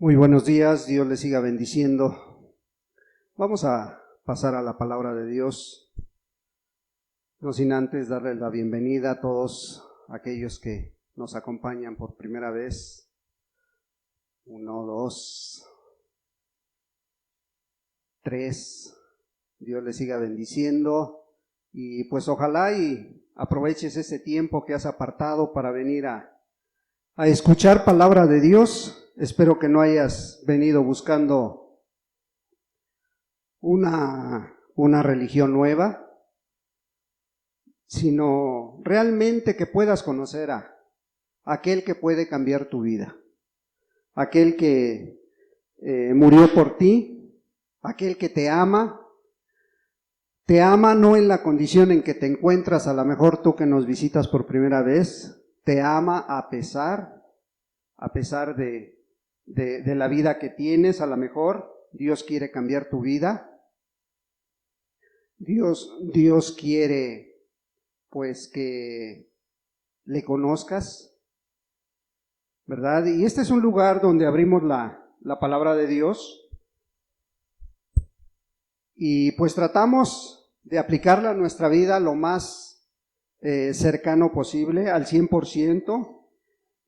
Muy buenos días, Dios les siga bendiciendo. Vamos a pasar a la palabra de Dios, no sin antes darles la bienvenida a todos aquellos que nos acompañan por primera vez. 1, 2, 3, Dios les siga bendiciendo y pues ojalá y aproveches ese tiempo que has apartado para venir a escuchar palabra de Dios. Espero que no hayas venido buscando una religión nueva, sino realmente que puedas conocer a aquel que puede cambiar tu vida, aquel que murió por ti, aquel que te ama no en la condición en que te encuentras, a lo mejor tú que nos visitas por primera vez, te ama a pesar de la vida que tienes. A lo mejor Dios quiere cambiar tu vida. Dios quiere pues que le conozcas, ¿verdad? Y este es un lugar donde abrimos la palabra de Dios y pues tratamos de aplicarla a nuestra vida lo más cercano posible, al 100%,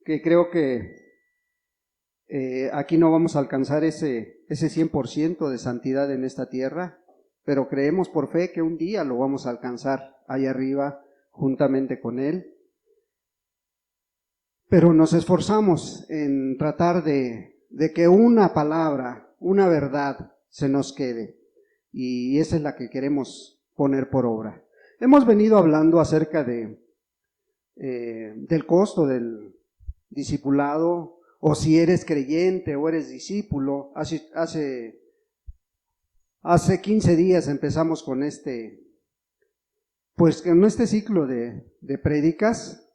que creo que aquí no vamos a alcanzar ese 100% de santidad en esta tierra, pero creemos por fe que un día lo vamos a alcanzar allá arriba juntamente con Él. Pero nos esforzamos en tratar de que una palabra, una verdad se nos quede, y esa es la que queremos poner por obra. Hemos venido hablando acerca del costo del discipulado, o si eres creyente o eres discípulo. Hace 15 días empezamos con este ciclo de prédicas,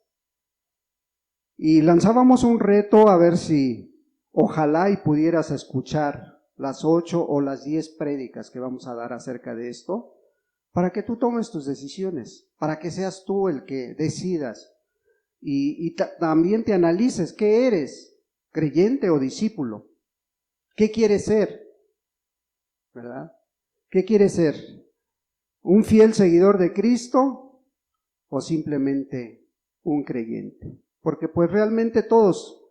y lanzábamos un reto a ver si ojalá y pudieras escuchar las 8 o las 10 prédicas que vamos a dar acerca de esto, para que tú tomes tus decisiones, para que seas tú el que decidas y también te analices qué eres, creyente o discípulo. ¿Qué quieres ser? ¿Verdad? ¿Qué quieres ser? ¿Un fiel seguidor de Cristo o simplemente un creyente? Porque pues realmente todos,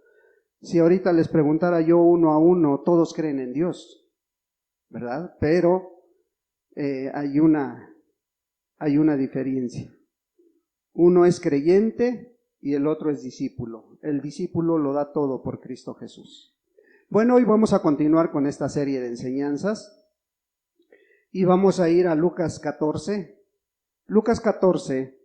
si ahorita les preguntara yo uno a uno, todos creen en Dios, ¿verdad? Pero hay una diferencia. Uno es creyente y el otro es discípulo. El discípulo lo da todo por Cristo Jesús. Bueno, hoy vamos a continuar con esta serie de enseñanzas y vamos a ir a Lucas 14. Lucas 14,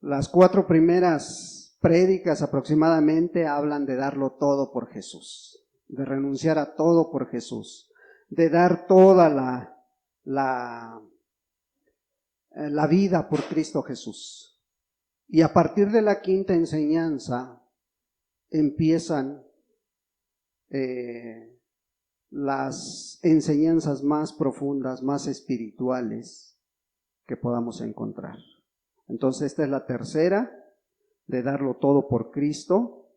las 4 primeras prédicas aproximadamente hablan de darlo todo por Jesús, de renunciar a todo por Jesús, de dar toda la vida por Cristo Jesús. Y a partir de la 5ª enseñanza empiezan las enseñanzas más profundas, más espirituales que podamos encontrar. Entonces esta es la tercera, de darlo todo por Cristo,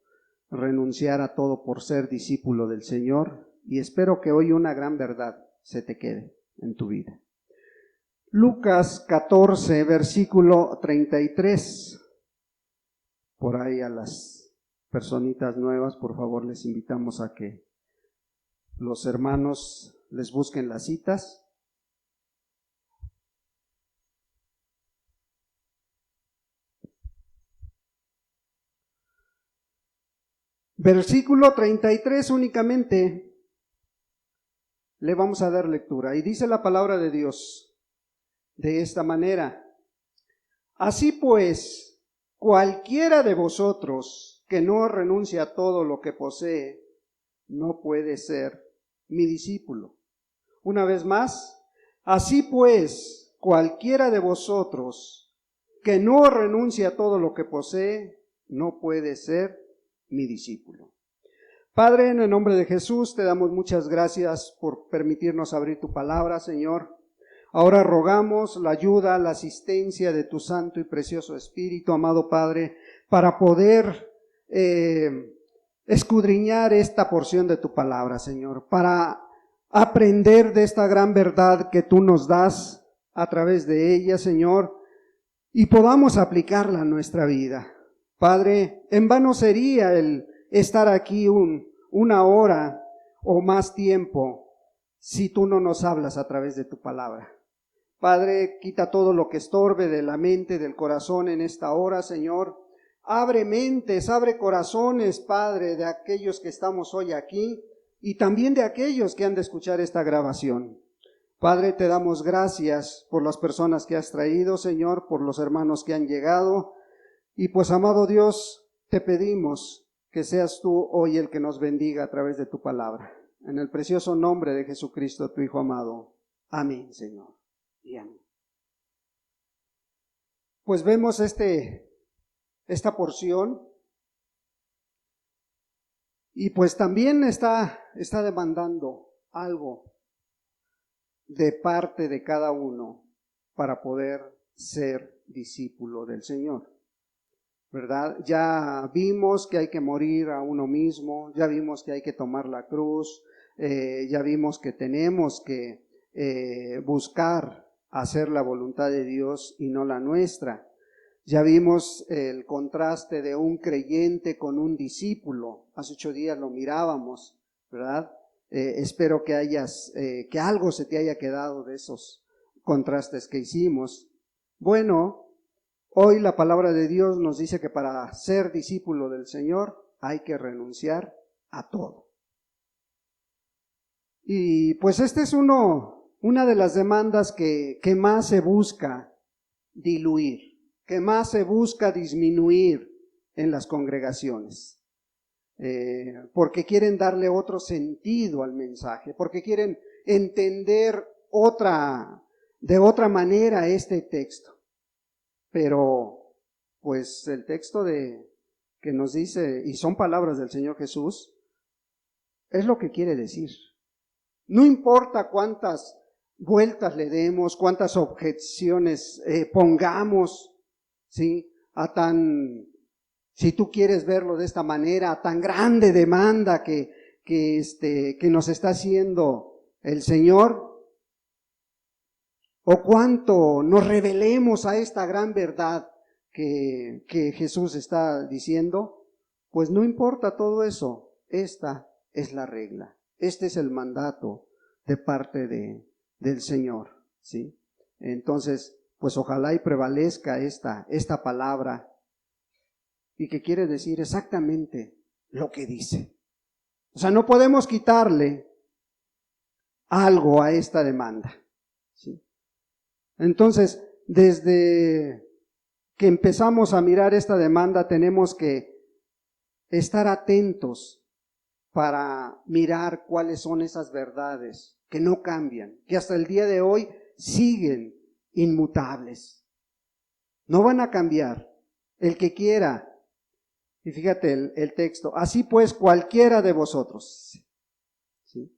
renunciar a todo por ser discípulo del Señor, y espero que hoy una gran verdad se te quede en tu vida. Lucas 14, versículo 33. Por ahí a las personitas nuevas, por favor, les invitamos a que los hermanos les busquen las citas. Versículo 33 únicamente le vamos a dar lectura, y dice la palabra de Dios de esta manera: así pues, cualquiera de vosotros que no renuncie a todo lo que posee, no puede ser mi discípulo. Una vez más, así pues, cualquiera de vosotros que no renuncie a todo lo que posee, no puede ser mi discípulo. Padre, en el nombre de Jesús, te damos muchas gracias por permitirnos abrir tu palabra, Señor. Ahora rogamos la ayuda, la asistencia de tu Santo y Precioso Espíritu, amado Padre, para poder escudriñar esta porción de tu palabra, Señor, para aprender de esta gran verdad que tú nos das a través de ella, Señor, y podamos aplicarla a nuestra vida. Padre, en vano sería el estar aquí una hora o más tiempo si tú no nos hablas a través de tu palabra. Padre, quita todo lo que estorbe de la mente, del corazón en esta hora, Señor. Abre mentes, abre corazones, Padre, de aquellos que estamos hoy aquí y también de aquellos que han de escuchar esta grabación. Padre, te damos gracias por las personas que has traído, Señor, por los hermanos que han llegado. Y pues, amado Dios, te pedimos que seas tú hoy el que nos bendiga a través de tu palabra. En el precioso nombre de Jesucristo, tu Hijo amado. Amén, Señor. Y amén. Pues vemos esta porción y pues también está demandando algo de parte de cada uno para poder ser discípulo del Señor, ¿verdad? Ya vimos que hay que morir a uno mismo, ya vimos que hay que tomar la cruz, ya vimos que tenemos que buscar hacer la voluntad de Dios y no la nuestra. Ya vimos el contraste de un creyente con un discípulo. Hace 8 días lo mirábamos, ¿verdad? Espero que que algo se te haya quedado de esos contrastes que hicimos. Bueno, hoy la palabra de Dios nos dice que para ser discípulo del Señor hay que renunciar a todo. Y pues este es una de las demandas que más se busca diluir, que más se busca disminuir en las congregaciones. Porque quieren darle otro sentido al mensaje, porque quieren entender de otra manera este texto. Pero, pues el texto que nos dice, y son palabras del Señor Jesús, es lo que quiere decir. No importa cuántas vueltas le demos, cuántas objeciones pongamos, ¿sí? Si tú quieres verlo de esta manera, tan grande demanda que nos está haciendo el Señor, o cuánto nos revelemos a esta gran verdad que Jesús está diciendo, pues no importa todo eso, esta es la regla, este es el mandato de parte del Señor, ¿sí? Entonces, pues ojalá y prevalezca esta palabra, y que quiere decir exactamente lo que dice. O sea, no podemos quitarle algo a esta demanda, ¿sí? Entonces, desde que empezamos a mirar esta demanda, tenemos que estar atentos para mirar cuáles son esas verdades que no cambian, que hasta el día de hoy siguen inmutables. No van a cambiar. El que quiera. Y fíjate el texto, así pues cualquiera de vosotros. ¿Sí?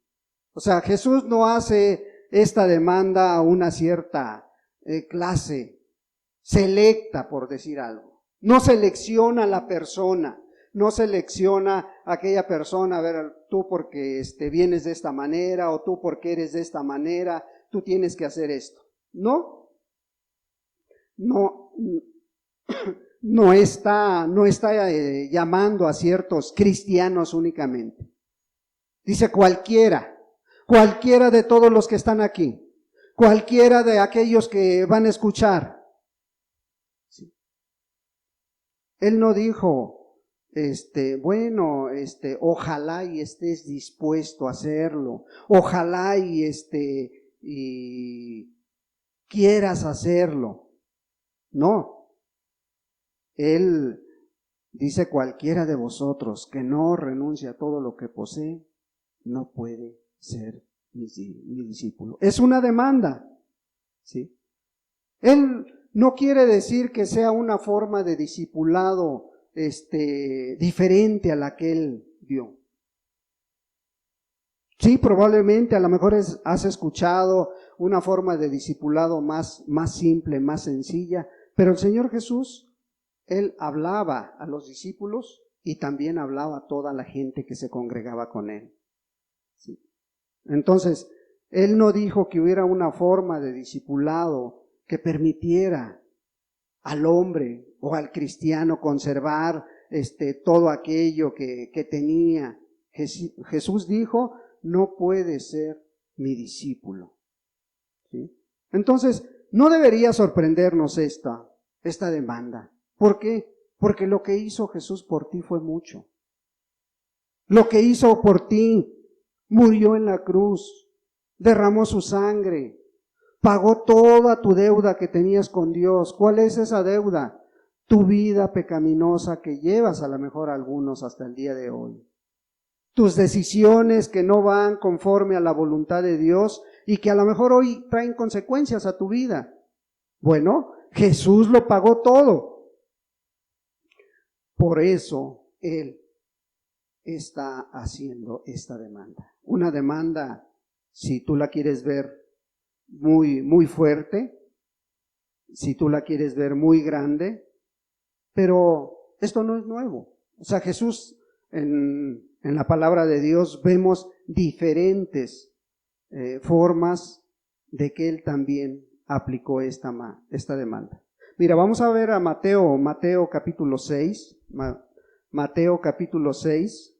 O sea, Jesús no hace esta demanda a una cierta clase selecta, por decir algo. No selecciona a la persona, no selecciona a aquella persona, a ver, tú porque vienes de esta manera o tú porque eres de esta manera, tú tienes que hacer esto. No está llamando a ciertos cristianos únicamente. Dice cualquiera de todos los que están aquí, cualquiera de aquellos que van a escuchar. ¿Sí? Él no dijo, ojalá y estés dispuesto a hacerlo, ojalá y quieras hacerlo. No. Él dice cualquiera de vosotros que no renuncia a todo lo que posee, no puede ser mi discípulo. Es una demanda, ¿sí? Él no quiere decir que sea una forma de discipulado diferente a la que él dio. Sí, probablemente a lo mejor has escuchado una forma de discipulado más simple, más sencilla, pero el Señor Jesús, Él hablaba a los discípulos y también hablaba a toda la gente que se congregaba con él. ¿Sí? Entonces, él no dijo que hubiera una forma de discipulado que permitiera al hombre o al cristiano conservar todo aquello que tenía. Jesús dijo, no puede ser mi discípulo. ¿Sí? Entonces, no debería sorprendernos esta demanda. ¿Por qué? Porque lo que hizo Jesús por ti fue mucho. Lo que hizo por ti, murió en la cruz, derramó su sangre, pagó toda tu deuda que tenías con Dios. ¿Cuál es esa deuda? Tu vida pecaminosa que llevas a lo mejor algunos hasta el día de hoy. Tus decisiones que no van conforme a la voluntad de Dios y que a lo mejor hoy traen consecuencias a tu vida. Bueno, Jesús lo pagó todo. Por eso Él está haciendo esta demanda. Una demanda, si tú la quieres ver muy, muy fuerte, si tú la quieres ver muy grande, pero esto no es nuevo. O sea, Jesús en la palabra de Dios vemos diferentes formas de que Él también aplicó esta demanda. Mira, vamos a ver a Mateo capítulo 6, Mateo capítulo 6.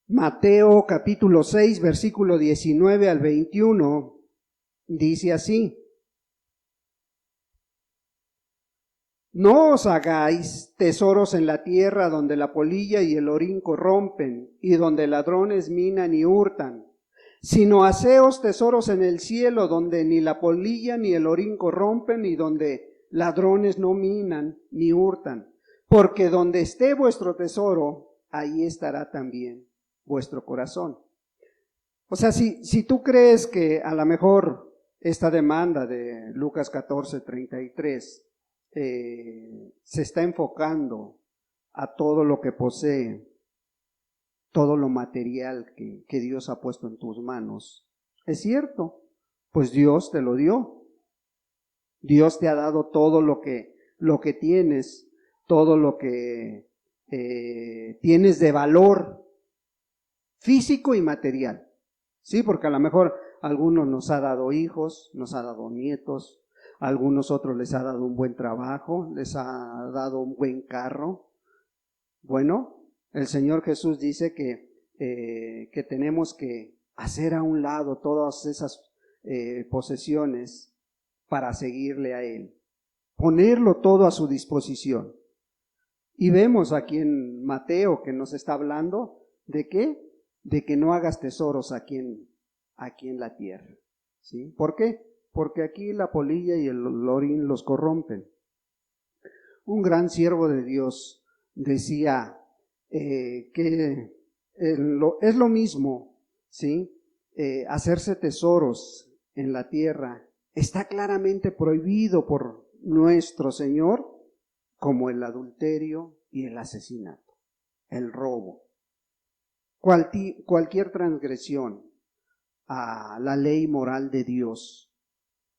Mateo capítulo 6, versículo 19 al 21, dice así: No os hagáis tesoros en la tierra donde la polilla y el orín corrompen y donde ladrones minan y hurtan, sino haceos tesoros en el cielo donde ni la polilla ni el orín corrompen y donde ladrones no minan ni hurtan, porque donde esté vuestro tesoro, ahí estará también vuestro corazón. O sea, si tú crees que a lo mejor esta demanda de Lucas 14:33 se está enfocando a todo lo que posee, todo lo material que Dios ha puesto en tus manos, es cierto, pues Dios te lo dio. Dios te ha dado todo lo que tienes, todo lo que tienes de valor físico y material. Sí, porque a lo mejor algunos nos ha dado hijos, nos ha dado nietos, a algunos otros les ha dado un buen trabajo, les ha dado un buen carro. Bueno, el Señor Jesús dice que tenemos que hacer a un lado todas esas posesiones para seguirle a Él, ponerlo todo a su disposición. Y vemos aquí en Mateo que nos está hablando de ¿qué? De que no hagas tesoros aquí en la tierra. ¿Sí? ¿Por qué? Porque aquí la polilla y el orín los corrompen. Un gran siervo de Dios decía que es lo mismo, ¿sí? Hacerse tesoros en la tierra está claramente prohibido por nuestro Señor, como el adulterio y el asesinato, el robo. Cualquier transgresión a la ley moral de Dios,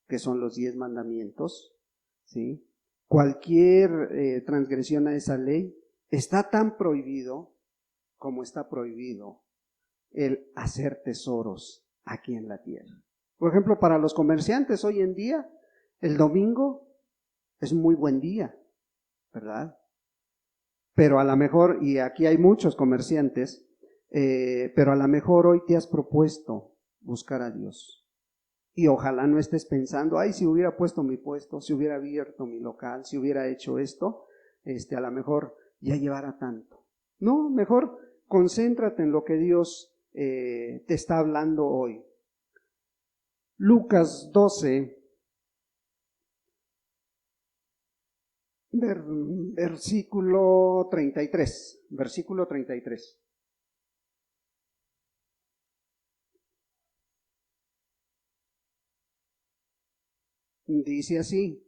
que son los 10 mandamientos, ¿sí? Cualquier transgresión a esa ley está tan prohibido como está prohibido el hacer tesoros aquí en la tierra. Por ejemplo, para los comerciantes hoy en día, el domingo es muy buen día, ¿verdad? Pero a lo mejor, y aquí hay muchos comerciantes, pero a lo mejor hoy te has propuesto buscar a Dios. Y ojalá no estés pensando, ay, si hubiera puesto mi puesto, si hubiera abierto mi local, si hubiera hecho esto, a lo mejor ya llevara tanto. No, mejor concéntrate en lo que Dios te está hablando hoy. Lucas 12, versículo 33, versículo 33. Dice así: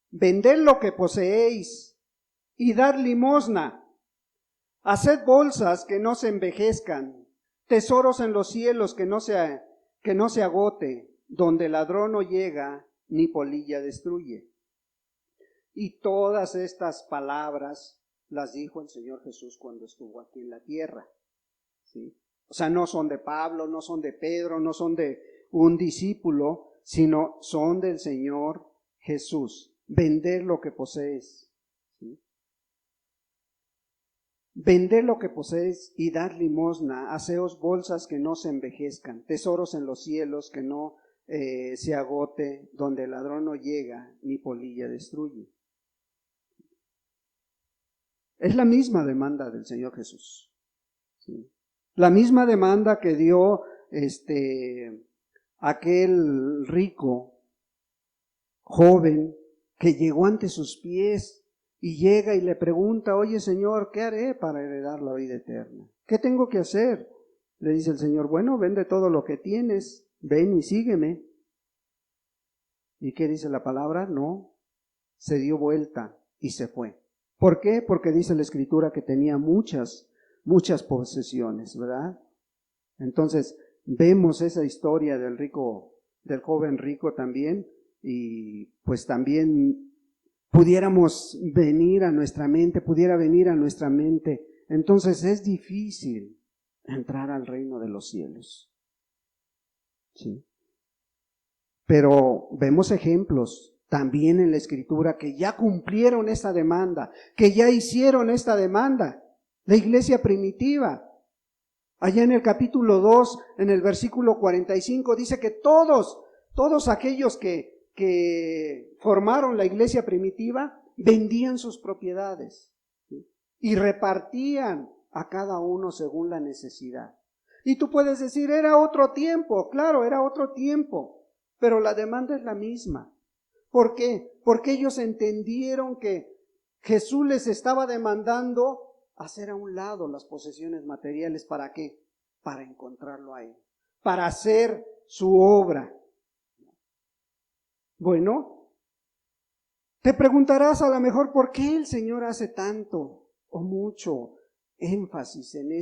vended lo que poseéis y dad limosna, haced bolsas que no se envejezcan, tesoros en los cielos que que no se agote, donde ladrón no llega, ni polilla destruye. Y todas estas palabras las dijo el Señor Jesús cuando estuvo aquí en la tierra, ¿sí? O sea, no son de Pablo, no son de Pedro, no son de un discípulo, sino son del Señor Jesús. Vender lo que posees, ¿sí? Vender lo que posees y dar limosna, haceos bolsas que no se envejezcan, tesoros en los cielos que no se agote, donde el ladrón no llega, ni polilla destruye. Es la misma demanda del Señor Jesús, ¿sí? La misma demanda que dio aquel rico joven que llegó ante sus pies y llega y le pregunta: oye, Señor, ¿qué haré para heredar la vida eterna? ¿Qué tengo que hacer? Le dice el Señor: bueno, vende todo lo que tienes, ven y sígueme. ¿Y qué dice la palabra? No, se dio vuelta y se fue. ¿Por qué? Porque dice la Escritura que tenía muchas posesiones, ¿verdad? Entonces, vemos esa historia del joven rico también, y pues también pudiera venir a nuestra mente. Entonces es difícil entrar al reino de los cielos, ¿sí? Pero vemos ejemplos también en la Escritura que ya cumplieron esta demanda, que ya hicieron esta demanda. La iglesia primitiva, allá en el capítulo 2, en el versículo 45, dice que todos aquellos que formaron la iglesia primitiva vendían sus propiedades, ¿sí? Y repartían a cada uno según la necesidad. Y tú puedes decir: era otro tiempo. Claro, era otro tiempo, pero la demanda es la misma. ¿Por qué? Porque ellos entendieron que Jesús les estaba demandando hacer a un lado las posesiones materiales. ¿Para qué? Para encontrarlo a Él, para hacer su obra. Bueno, te preguntarás a lo mejor por qué el Señor hace tanto o mucho énfasis en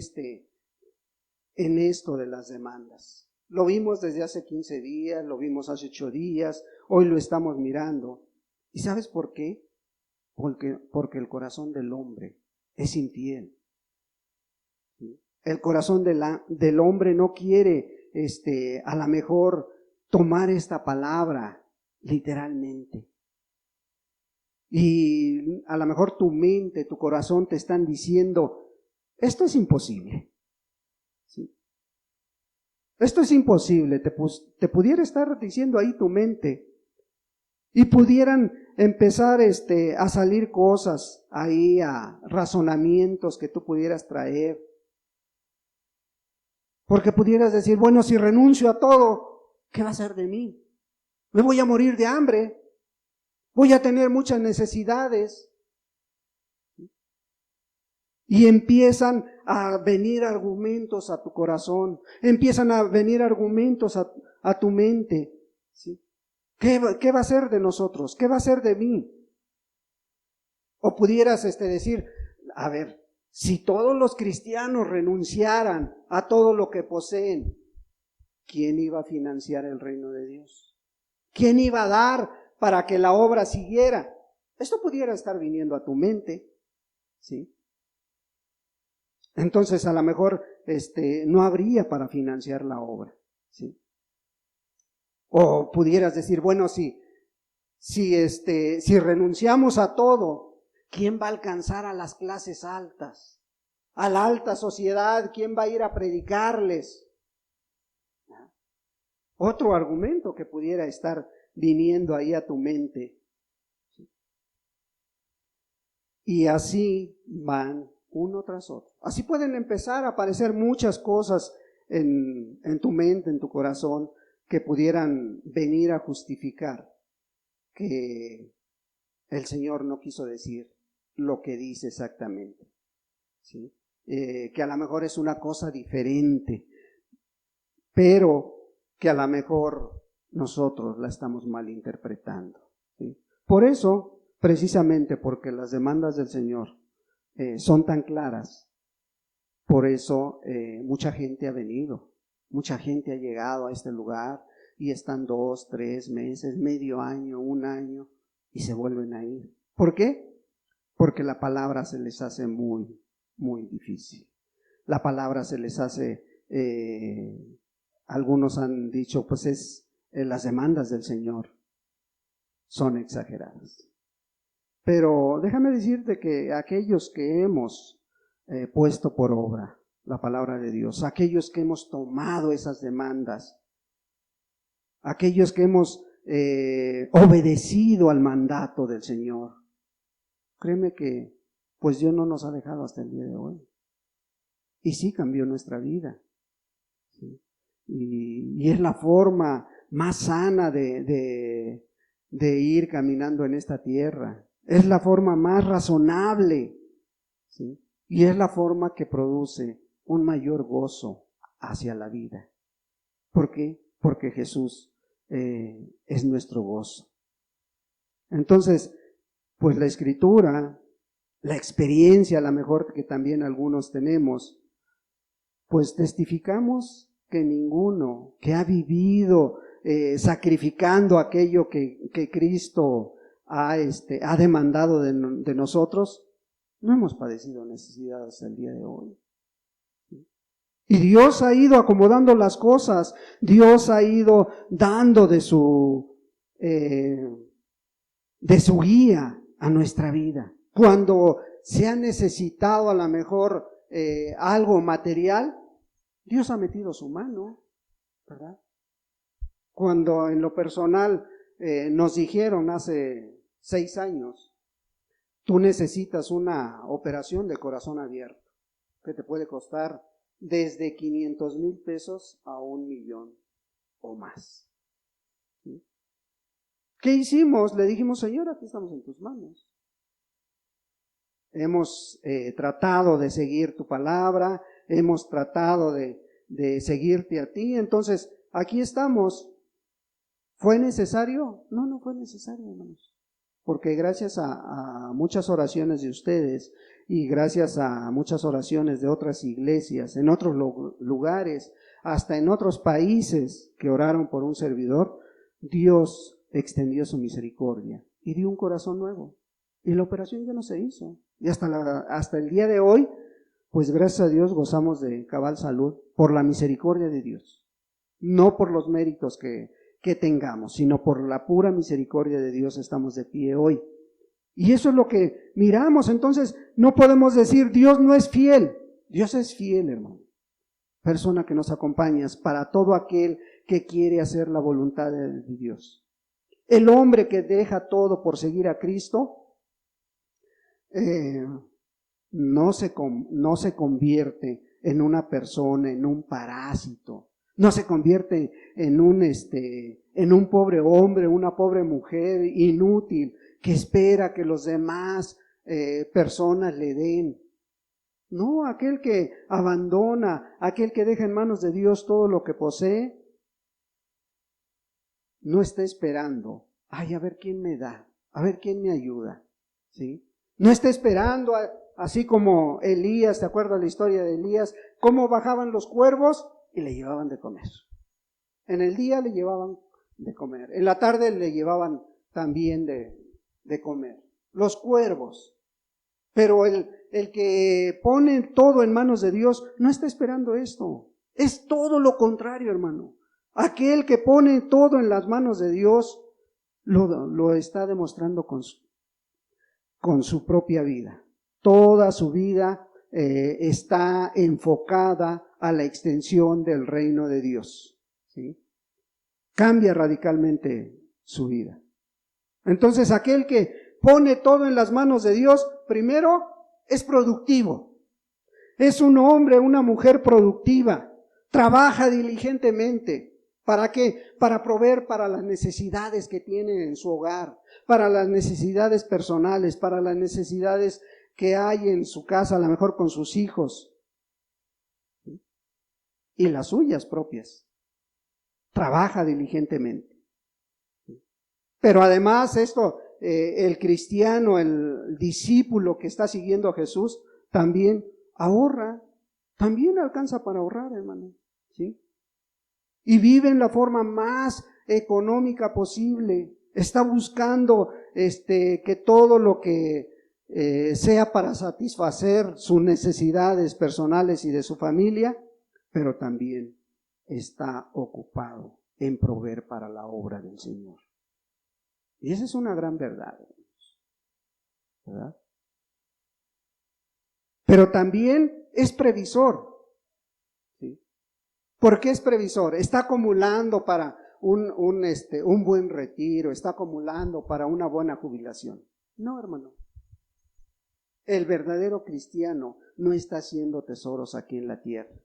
esto de las demandas. Lo vimos desde hace 15 días, lo vimos hace 8 días, hoy lo estamos mirando. ¿Y sabes por qué? Porque el corazón del hombre es infiel. El corazón del hombre no quiere a lo mejor tomar esta palabra literalmente. Y a lo mejor tu mente, tu corazón te están diciendo: esto es imposible, ¿sí? Esto es imposible. Te pudiera estar diciendo ahí tu mente, y pudieran empezar a salir cosas ahí, a razonamientos que tú pudieras traer. Porque pudieras decir: bueno, si renuncio a todo, ¿qué va a ser de mí? Me voy a morir de hambre, voy a tener muchas necesidades. Y empiezan a venir argumentos a tu corazón, empiezan a venir argumentos a tu mente, ¿sí? ¿Qué va a ser de nosotros? ¿Qué va a ser de mí? O pudieras decir: a ver, si todos los cristianos renunciaran a todo lo que poseen, ¿quién iba a financiar el reino de Dios? ¿Quién iba a dar para que la obra siguiera? Esto pudiera estar viniendo a tu mente, ¿sí? Entonces a lo mejor no habría para financiar la obra, ¿sí? O pudieras decir: bueno, si renunciamos a todo, ¿quién va a alcanzar a las clases altas? A la alta sociedad, ¿quién va a ir a predicarles? Otro argumento que pudiera estar viniendo ahí a tu mente. Y así van uno tras otro. Así pueden empezar a aparecer muchas cosas en tu mente, en tu corazón, que pudieran venir a justificar que el Señor no quiso decir lo que dice exactamente, ¿sí? Que a lo mejor es una cosa diferente, pero que a lo mejor nosotros la estamos malinterpretando, ¿sí? Por eso, precisamente porque las demandas del Señor son tan claras, por eso mucha gente ha venido Mucha gente ha llegado a este lugar y están 2, 3 meses, medio año, un año y se vuelven a ir. ¿Por qué? Porque la palabra se les hace muy, muy difícil. La palabra se les hace, algunos han dicho, pues las demandas del Señor son exageradas. Pero déjame decirte que aquellos que hemos puesto por obra la palabra de Dios, aquellos que hemos tomado esas demandas, aquellos que hemos obedecido al mandato del Señor, créeme que pues Dios no nos ha dejado hasta el día de hoy. Y sí cambió nuestra vida. ¿Sí? Y es la forma más sana de ir caminando en esta tierra. Es la forma más razonable. ¿Sí? Y es la forma que produce un mayor gozo hacia la vida. ¿Por qué? Porque Jesús es nuestro gozo. Entonces, pues la Escritura, la experiencia, a lo mejor que también algunos tenemos, pues testificamos que ninguno que ha vivido sacrificando aquello que Cristo ha demandado de nosotros, no hemos padecido necesidad hasta el día de hoy. Y Dios ha ido acomodando las cosas, Dios ha ido dando de su guía a nuestra vida. Cuando se ha necesitado a lo mejor algo material, Dios ha metido su mano, ¿verdad? Cuando en lo personal nos dijeron hace 6 años, tú necesitas una operación de corazón abierto, que te puede costar desde 500,000 pesos a 1,000,000 o más. ¿Sí? ¿Qué hicimos? Le dijimos, Señor, aquí estamos en tus manos. Hemos tratado de seguir tu palabra, hemos tratado de seguirte a ti, entonces aquí estamos. ¿Fue necesario? No, no fue necesario, hermanos. Porque gracias a muchas oraciones de ustedes y gracias a muchas oraciones de otras iglesias, en otros lugares, hasta en otros países que oraron por un servidor, Dios extendió su misericordia y dio un corazón nuevo. Y la operación ya no se hizo. Y hasta el día de hoy, pues gracias a Dios gozamos de cabal salud por la misericordia de Dios. No por los méritos que tengamos, sino por la pura misericordia de Dios estamos de pie hoy. Y eso es lo que miramos. Entonces no podemos decir Dios no es fiel. Dios es fiel, hermano. Persona que nos acompañas para todo aquel que quiere hacer la voluntad de Dios. El hombre que deja todo por seguir a Cristo no se convierte en una persona, en un parásito. No se convierte en un pobre hombre, una pobre mujer inútil que espera que los demás personas le den. No, aquel que abandona, aquel que deja en manos de Dios todo lo que posee, no está esperando, ay, a ver quién me da, a ver quién me ayuda, ¿sí? No está esperando, así como Elías, ¿te acuerdas la historia de Elías? Cómo bajaban los cuervos y le llevaban de comer. En el día le llevaban de comer, en la tarde le llevaban también de comer. Los cuervos. Pero el que pone todo en manos de Dios no está esperando esto. Es todo lo contrario, hermano. Aquel que pone todo en las manos de Dios lo está demostrando con su propia vida. Toda su vida está enfocada a la extensión del reino de Dios. ¿Sí? Cambia radicalmente su vida. Entonces aquel que pone todo en las manos de Dios, primero es productivo. Es un hombre, una mujer productiva. Trabaja diligentemente. ¿Para qué? Para proveer para las necesidades que tiene en su hogar, para las necesidades personales, para las necesidades que hay en su casa, a lo mejor con sus hijos. Y las suyas propias. Trabaja diligentemente. Pero además el cristiano, el discípulo que está siguiendo a Jesús, también ahorra, también alcanza para ahorrar, hermano, ¿sí? y vive en la forma más económica posible. Está buscando que todo lo que sea para satisfacer sus necesidades personales y de su familia, pero también está ocupado en proveer para la obra del Señor. Y esa es una gran verdad, ¿verdad? Pero también es previsor. ¿Sí? ¿Por qué es previsor? Está acumulando para un buen retiro, está acumulando para una buena jubilación. No, hermano. El verdadero cristiano no está haciendo tesoros aquí en la tierra.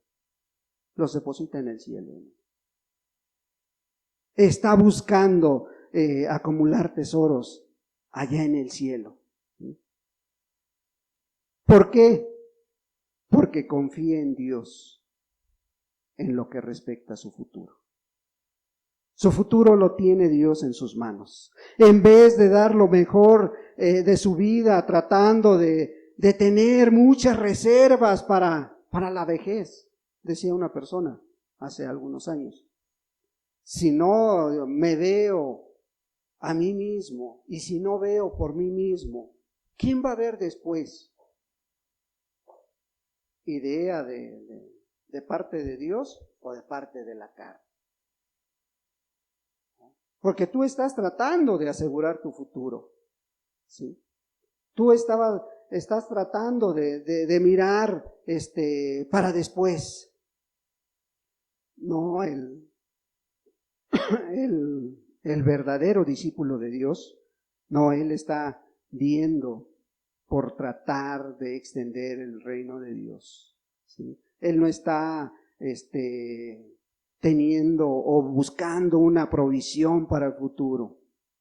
Los deposita en el cielo. Está buscando acumular tesoros allá en el cielo. ¿Por qué? Porque confía en Dios en lo que respecta a su futuro. Su futuro lo tiene Dios en sus manos. En vez de dar lo mejor de su vida, tratando de tener muchas reservas para la vejez, decía una persona hace algunos años. Si no me veo a mí mismo y si no veo por mí mismo, ¿quién va a ver después? ¿Idea de parte de Dios o de parte de la carne? Porque tú estás tratando de asegurar tu futuro, ¿sí? Tú estás tratando de mirar para después. No, el verdadero discípulo de Dios, no, él está viendo por tratar de extender el reino de Dios, ¿sí? Él no está teniendo o buscando una provisión para el futuro.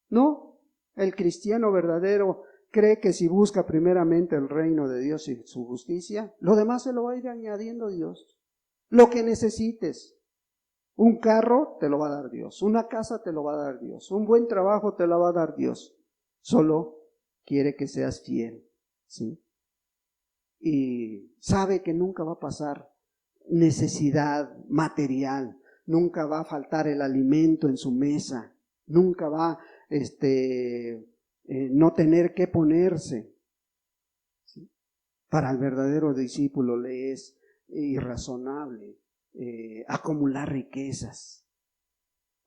No, el cristiano verdadero cree que si busca primeramente el reino de Dios y su justicia, lo demás se lo va a ir añadiendo Dios. Lo que necesites. Un carro te lo va a dar Dios, una casa te lo va a dar Dios, un buen trabajo te lo va a dar Dios. Solo quiere que seas fiel, ¿sí? Y sabe que nunca va a pasar necesidad material, nunca va a faltar el alimento en su mesa, nunca va a no tener que ponerse, ¿sí? Para el verdadero discípulo le es irrazonable acumular riquezas.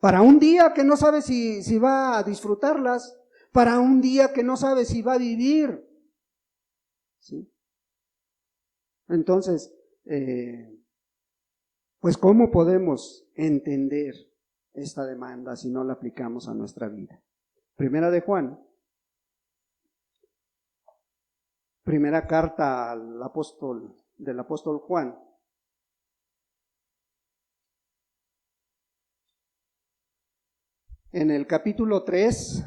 Para un día que no sabe si va a disfrutarlas, para un día que no sabe si va a vivir, ¿sí? Entonces, pues ¿cómo podemos entender esta demanda si no la aplicamos a nuestra vida? Primera de Juan, primera carta del apóstol Juan. En el capítulo 3,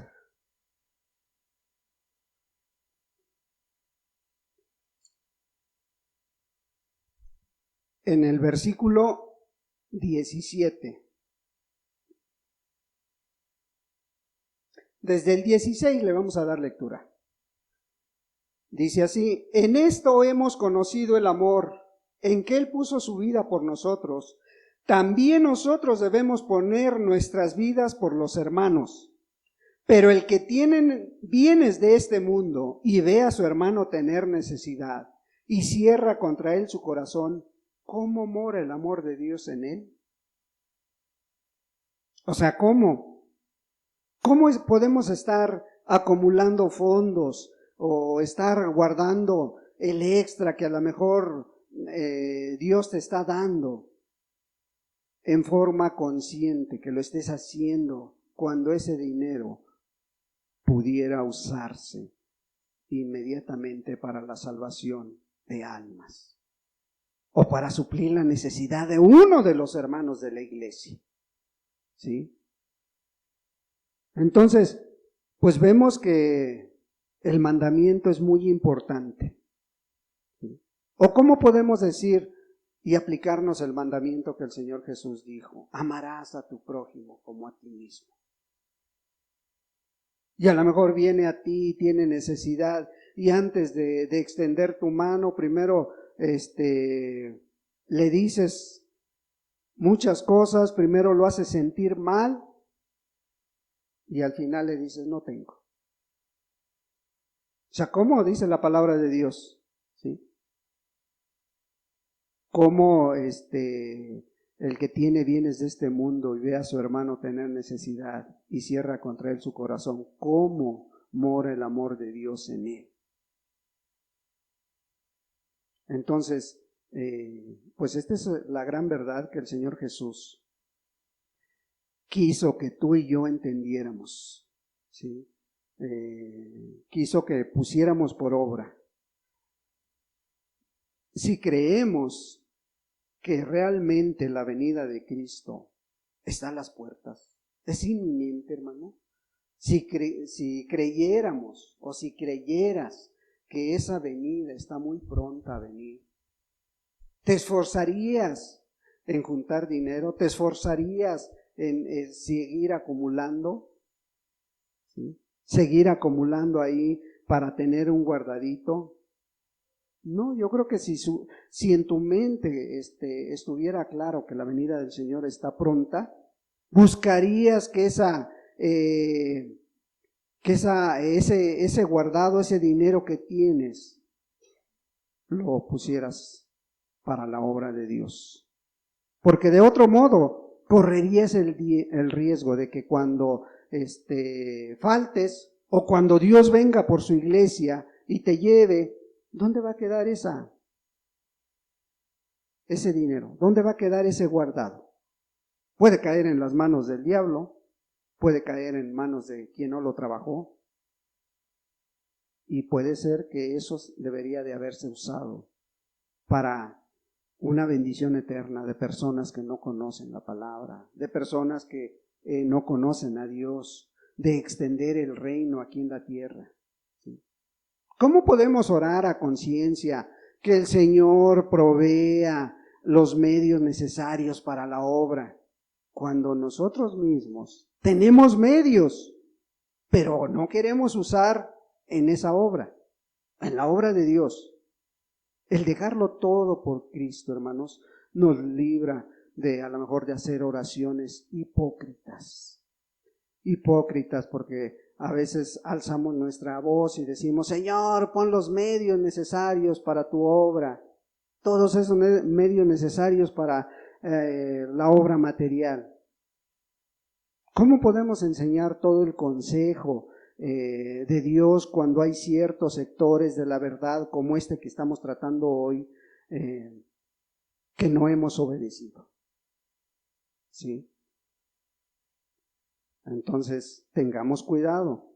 en el versículo 17. Desde el 16 le vamos a dar lectura. Dice así: en esto hemos conocido el amor, en que Él puso su vida por nosotros. También nosotros debemos poner nuestras vidas por los hermanos. Pero el que tiene bienes de este mundo y ve a su hermano tener necesidad y cierra contra él su corazón, ¿cómo mora el amor de Dios en él? O sea, ¿cómo podemos estar acumulando fondos o estar guardando el extra que a lo mejor Dios te está dando en forma consciente, que lo estés haciendo cuando ese dinero pudiera usarse inmediatamente para la salvación de almas o para suplir la necesidad de uno de los hermanos de la iglesia? ¿Sí? Entonces, pues vemos que el mandamiento es muy importante. ¿Sí? ¿O cómo podemos decir y aplicarnos el mandamiento que el Señor Jesús dijo? Amarás a tu prójimo como a ti mismo. Y a lo mejor viene a ti y tiene necesidad, y antes de extender tu mano, primero le dices muchas cosas, primero lo haces sentir mal y al final le dices, no tengo. O sea, ¿cómo dice la palabra de Dios? ¿Sí? ¿Cómo el que tiene bienes de este mundo y ve a su hermano tener necesidad y cierra contra él su corazón? ¿Cómo mora el amor de Dios en él? Entonces, pues esta es la gran verdad que el Señor Jesús quiso que tú y yo entendiéramos, ¿sí? Quiso que pusiéramos por obra. Si creemos que realmente la venida de Cristo está a las puertas, es inminente, hermano. Si creyéramos o si creyeras que esa venida está muy pronta a venir, ¿te esforzarías en juntar dinero? ¿Te esforzarías en seguir acumulando? ¿Sí? ¿Seguir acumulando ahí para tener un guardadito? No, yo creo que si en tu mente estuviera claro que la venida del Señor está pronta, buscarías que ese guardado, ese dinero que tienes, lo pusieras para la obra de Dios. Porque de otro modo correrías el riesgo de que cuando faltes o cuando Dios venga por su iglesia y te lleve, ¿dónde va a quedar ese dinero? ¿Dónde va a quedar ese guardado? Puede caer en las manos del diablo, puede caer en manos de quien no lo trabajó, y puede ser que eso debería de haberse usado para una bendición eterna de personas que no conocen la palabra, de personas que no conocen a Dios, de extender el reino aquí en la tierra. ¿Sí? ¿Cómo podemos orar a conciencia que el Señor provea los medios necesarios para la obra, cuando nosotros mismos tenemos medios, pero no queremos usar en esa obra, en la obra de Dios? El dejarlo todo por Cristo, hermanos, nos libra a lo mejor de hacer oraciones hipócritas. Hipócritas porque a veces alzamos nuestra voz y decimos, Señor, pon los medios necesarios para tu obra, todos esos medios necesarios para la obra material. ¿Cómo podemos enseñar todo el consejo de Dios cuando hay ciertos sectores de la verdad como este que estamos tratando hoy que no hemos obedecido? ¿Sí? Entonces, tengamos cuidado.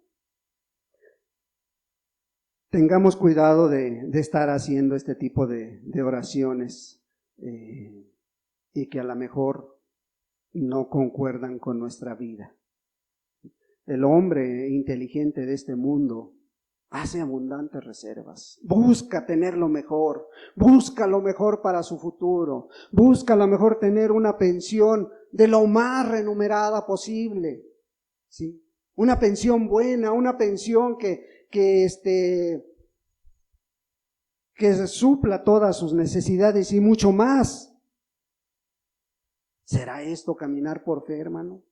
Tengamos cuidado de estar haciendo este tipo de oraciones y que a lo mejor no concuerdan con nuestra vida. El hombre inteligente de este mundo hace abundantes reservas, busca tener lo mejor, busca lo mejor para su futuro, busca a lo mejor tener una pensión de lo más remunerada posible, ¿sí? Una pensión buena, una pensión que supla todas sus necesidades y mucho más. ¿Será esto caminar por fe, hermano?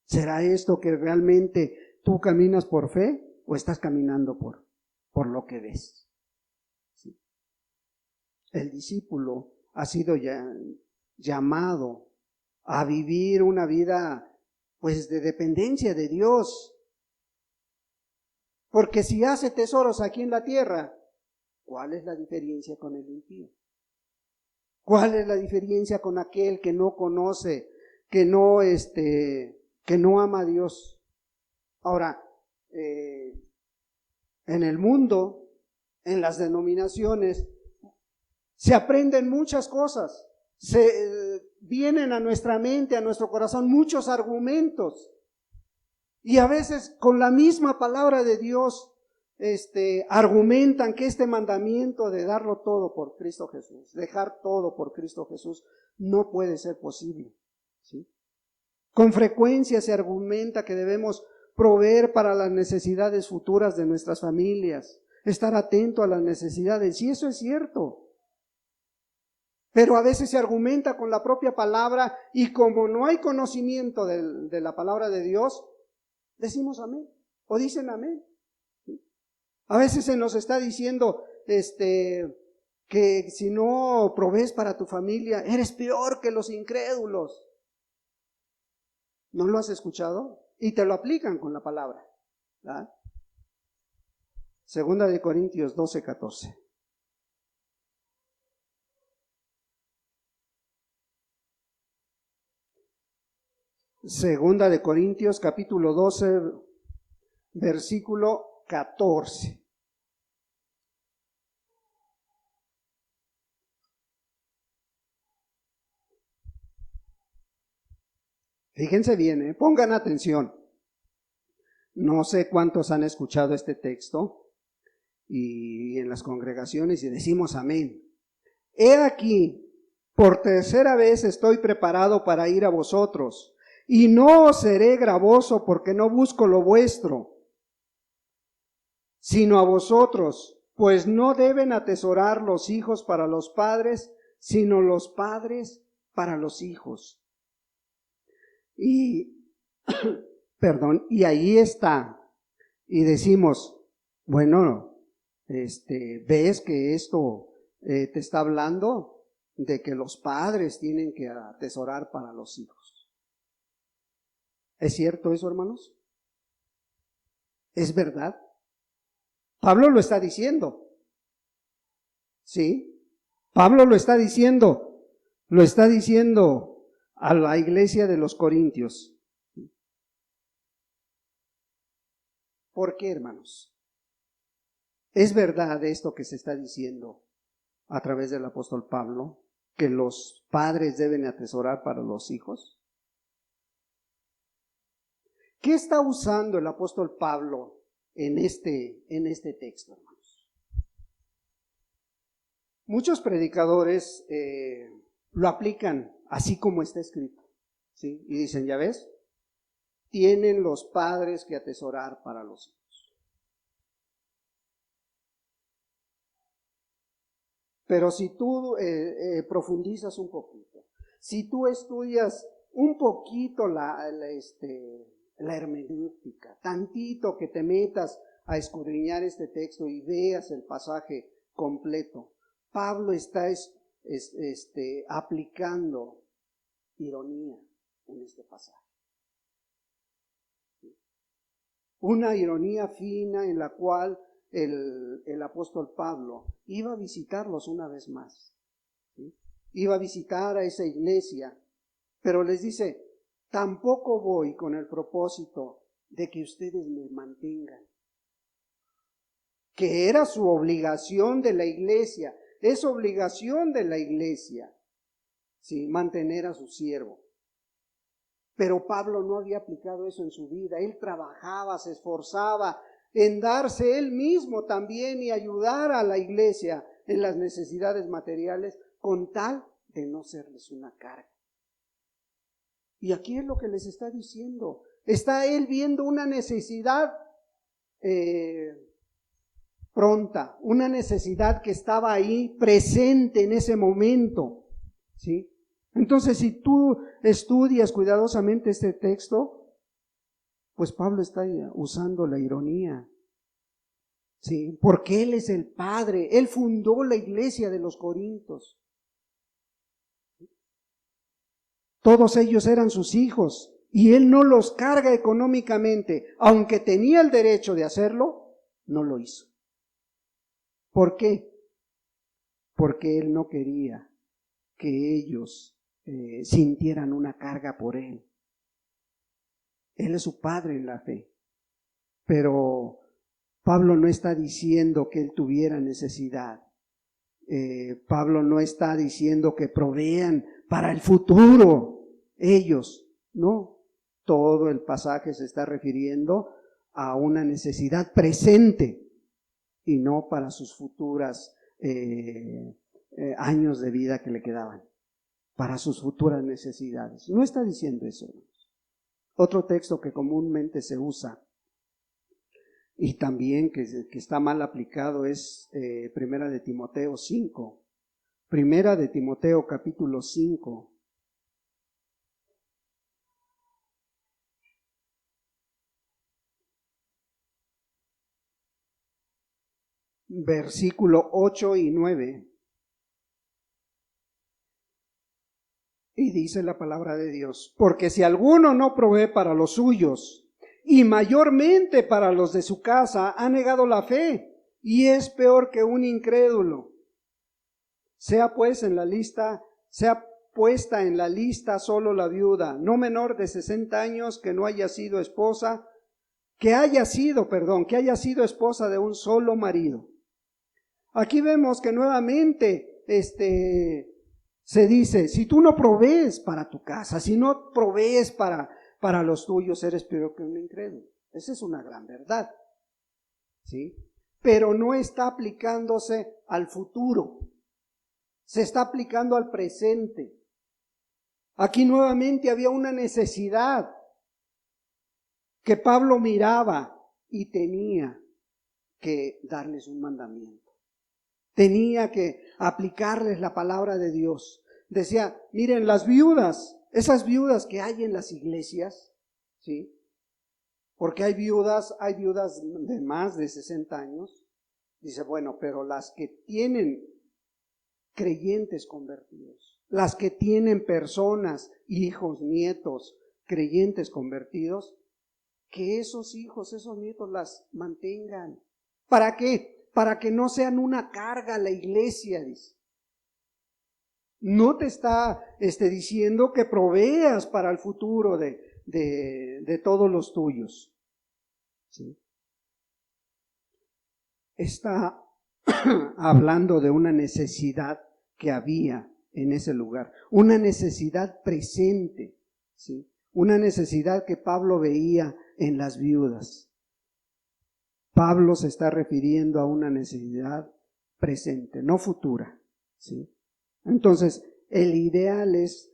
¿Será esto que realmente tú caminas por fe o estás caminando por lo que ves? ¿Sí? El discípulo ha sido llamado a vivir una vida pues de dependencia de Dios. Porque si hace tesoros aquí en la tierra, ¿cuál es la diferencia con el impío? ¿Cuál es la diferencia con aquel que no conoce, que no ama a Dios? Ahora, en el mundo, en las denominaciones, se aprenden muchas cosas, vienen a nuestra mente, a nuestro corazón muchos argumentos, y a veces con la misma palabra de Dios argumentan que este mandamiento de darlo todo por Cristo Jesús, dejar todo por Cristo Jesús, no puede ser posible, ¿sí? Con frecuencia se argumenta que debemos proveer para las necesidades futuras de nuestras familias, estar atento a las necesidades, y eso es cierto. Pero a veces se argumenta con la propia palabra y como no hay conocimiento de la palabra de Dios, decimos amén o dicen amén. A veces se nos está diciendo que si no provees para tu familia, eres peor que los incrédulos. ¿No lo has escuchado? Y te lo aplican con la palabra, ¿verdad? Segunda de Corintios 12:14. Segunda de Corintios capítulo 12, versículo 14. Fíjense bien, pongan atención. No sé cuántos han escuchado este texto y en las congregaciones y decimos amén. He aquí, por tercera vez estoy preparado para ir a vosotros, y no os seré gravoso porque no busco lo vuestro, sino a vosotros, pues no deben atesorar los hijos para los padres, sino los padres para los hijos. Y, perdón, y ahí está. Y decimos, bueno, ves que esto te está hablando de que los padres tienen que atesorar para los hijos. ¿Es cierto eso, hermanos? ¿Es verdad? Pablo lo está diciendo. ¿Sí? Pablo lo está diciendo a la iglesia de los Corintios. ¿Por qué, hermanos? ¿Es verdad esto que se está diciendo a través del apóstol Pablo, que los padres deben atesorar para los hijos? ¿Qué está usando el apóstol Pablo en este texto, hermanos? Muchos predicadores lo aplican así como está escrito, ¿sí? Y dicen, ¿ya ves? Tienen los padres que atesorar para los hijos. Pero si tú profundizas un poquito, si tú estudias un poquito la hermenéutica, tantito que te metas a escudriñar este texto y veas el pasaje completo, Pablo está aplicando ironía en este pasaje. Una ironía fina en la cual el apóstol Pablo iba a visitarlos una vez más, ¿sí? Iba a visitar a esa iglesia, pero les dice, tampoco voy con el propósito de que ustedes me mantengan, que era su obligación de la iglesia, es obligación de la iglesia, ¿sí? Mantener a su siervo. Pero Pablo no había aplicado eso en su vida. Él trabajaba, se esforzaba en darse él mismo también y ayudar a la iglesia en las necesidades materiales con tal de no serles una carga. Y aquí es lo que les está diciendo. Está él viendo una necesidad pronta, una necesidad que estaba ahí presente en ese momento, ¿sí? Entonces, si tú estudias cuidadosamente este texto, pues Pablo está usando la ironía, ¿sí? Porque él es el padre, él fundó la iglesia de los Corintios. Todos ellos eran sus hijos y él no los carga económicamente, aunque tenía el derecho de hacerlo, no lo hizo. ¿Por qué? Porque él no quería que ellos sintieran una carga por él. Él es su padre en la fe. Pero Pablo no está diciendo que él tuviera necesidad. Pablo no está diciendo que provean para el futuro ellos. No, todo el pasaje se está refiriendo a una necesidad presente y no para sus futuras años de vida que le quedaban, para sus futuras necesidades. No está diciendo eso, hermanos. Otro texto que comúnmente se usa y también que está mal aplicado es Primera de Timoteo 5, Primera de Timoteo capítulo 5. Versículo 8 y 9. Y dice la palabra de Dios: porque si alguno no provee para los suyos, y mayormente para los de su casa, ha negado la fe, y es peor que un incrédulo. Sea puesta en la lista solo la viuda, no menor de 60 años, que haya sido esposa de un solo marido. Aquí vemos que nuevamente se dice: si tú no provees para tu casa, si no provees para los tuyos, eres peor que un incrédulo. Esa es una gran verdad, ¿sí? Pero no está aplicándose al futuro, se está aplicando al presente. Aquí nuevamente había una necesidad que Pablo miraba y tenía que darles un mandamiento. Tenía que aplicarles la palabra de Dios. Decía: miren, las viudas, esas viudas que hay en las iglesias, ¿sí? Porque hay viudas de más de 60 años. Dice: bueno, pero las que tienen creyentes convertidos, las que tienen personas, hijos, nietos, creyentes convertidos, que esos hijos, esos nietos las mantengan. ¿Para qué? Para que no sean una carga a la iglesia, dice. No te está diciendo que proveas para el futuro de todos los tuyos, ¿sí? Está hablando de una necesidad que había en ese lugar, una necesidad presente, ¿sí? Una necesidad que Pablo veía en las viudas. Pablo se está refiriendo a una necesidad presente, no futura, ¿sí? Entonces, el ideal es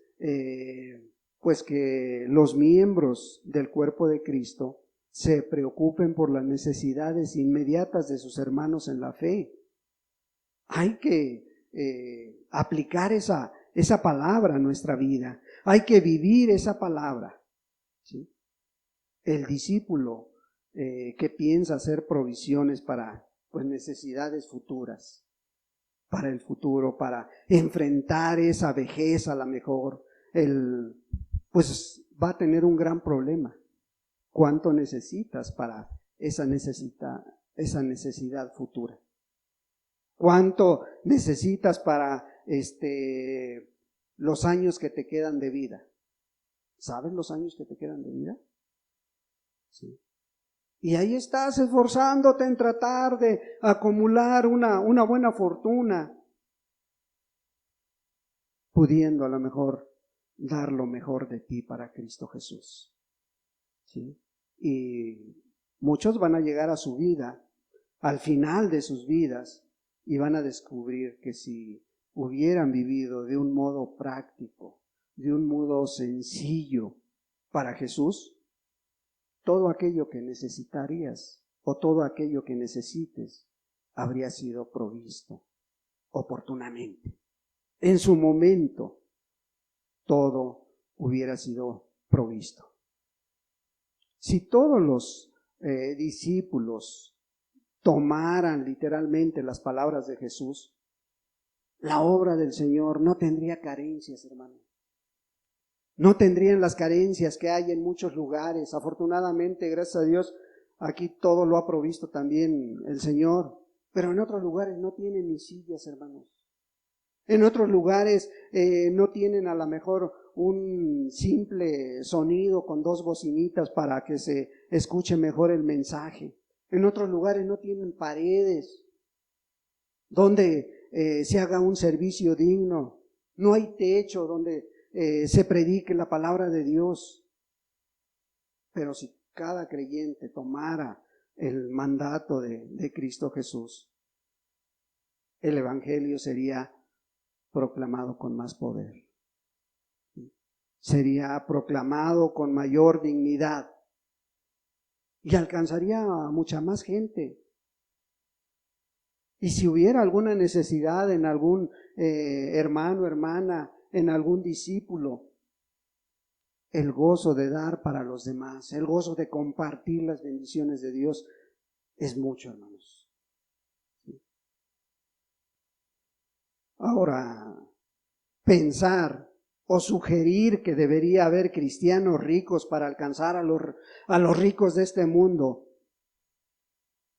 pues que los miembros del cuerpo de Cristo se preocupen por las necesidades inmediatas de sus hermanos en la fe. Hay que aplicar esa palabra a nuestra vida. Hay que vivir esa palabra, ¿sí? El discípulo que piensa hacer provisiones para pues necesidades futuras, para el futuro, para enfrentar esa vejez, a lo mejor, pues va a tener un gran problema. ¿Cuánto necesitas para esa necesidad futura? ¿Cuánto necesitas para los años que te quedan de vida? ¿Sabes los años que te quedan de vida? Sí. Y ahí estás esforzándote en tratar de acumular una buena fortuna, pudiendo a lo mejor dar lo mejor de ti para Cristo Jesús, ¿sí? Y muchos van a llegar a su vida, al final de sus vidas, y van a descubrir que si hubieran vivido de un modo práctico, de un modo sencillo para Jesús, todo aquello que necesitarías o todo aquello que necesites habría sido provisto oportunamente. En su momento, todo hubiera sido provisto. Si todos los discípulos tomaran literalmente las palabras de Jesús, la obra del Señor no tendría carencias, hermano. No tendrían las carencias que hay en muchos lugares. Afortunadamente, gracias a Dios, aquí todo lo ha provisto también el Señor. Pero en otros lugares no tienen ni sillas, hermanos. En otros lugares no tienen a lo mejor un simple sonido con 2 bocinitas para que se escuche mejor el mensaje. En otros lugares no tienen paredes donde se haga un servicio digno. No hay techo donde se predique la palabra de Dios. Pero si cada creyente tomara el mandato de Cristo Jesús, el evangelio sería proclamado con más poder, sería proclamado con mayor dignidad y alcanzaría a mucha más gente. Y si hubiera alguna necesidad en algún hermano, hermana, en algún discípulo, el gozo de dar para los demás, el gozo de compartir las bendiciones de Dios es mucho, hermanos. Ahora, pensar o sugerir que debería haber cristianos ricos para alcanzar a los ricos de este mundo,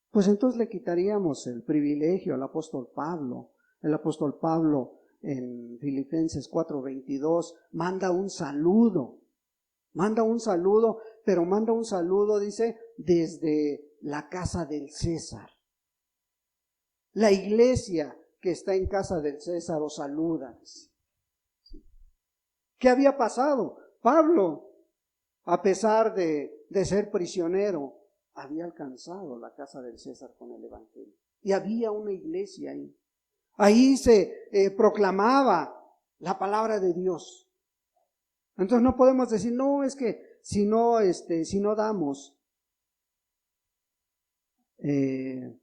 pues entonces le quitaríamos el privilegio al apóstol Pablo. El apóstol Pablo en Filipenses 4:22 manda un saludo, pero manda un saludo, dice, desde la casa del César. La iglesia que está en casa del César os saluda. ¿Qué había pasado? Pablo, a pesar de ser prisionero, había alcanzado la casa del César con el evangelio. Y había una iglesia ahí. Ahí se proclamaba la palabra de Dios. Entonces no podemos decir, no, es que si no damos, ¿quién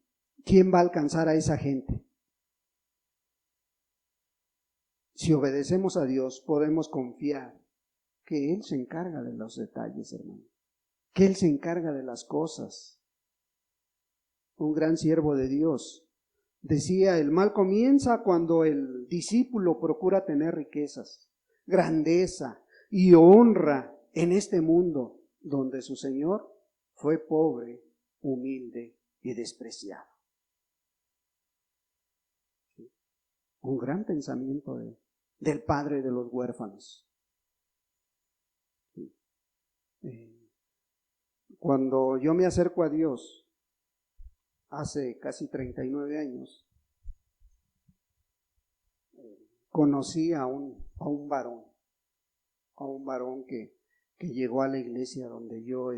va a alcanzar a esa gente? Si obedecemos a Dios, podemos confiar que Él se encarga de los detalles, hermano. Que Él se encarga de las cosas. Un gran siervo de Dios decía, el mal comienza cuando el discípulo procura tener riquezas, grandeza y honra en este mundo donde su Señor fue pobre, humilde y despreciado. Un gran pensamiento del padre de los huérfanos. Cuando yo me acerco a Dios, hace casi 39 años, conocí a un varón que llegó a la iglesia donde yo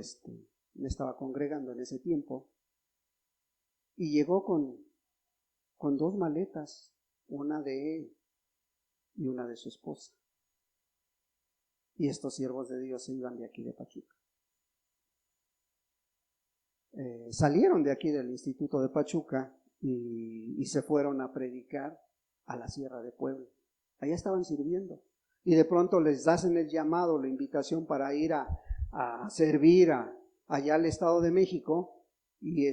me estaba congregando en ese tiempo, y llegó con 2 maletas, una de él y una de su esposa. Y estos siervos de Dios se iban de aquí de Pachuca. Salieron de aquí del Instituto de Pachuca y se fueron a predicar a la Sierra de Puebla. Allá estaban sirviendo. Y de pronto les hacen el llamado, la invitación para ir a servir allá al Estado de México. Y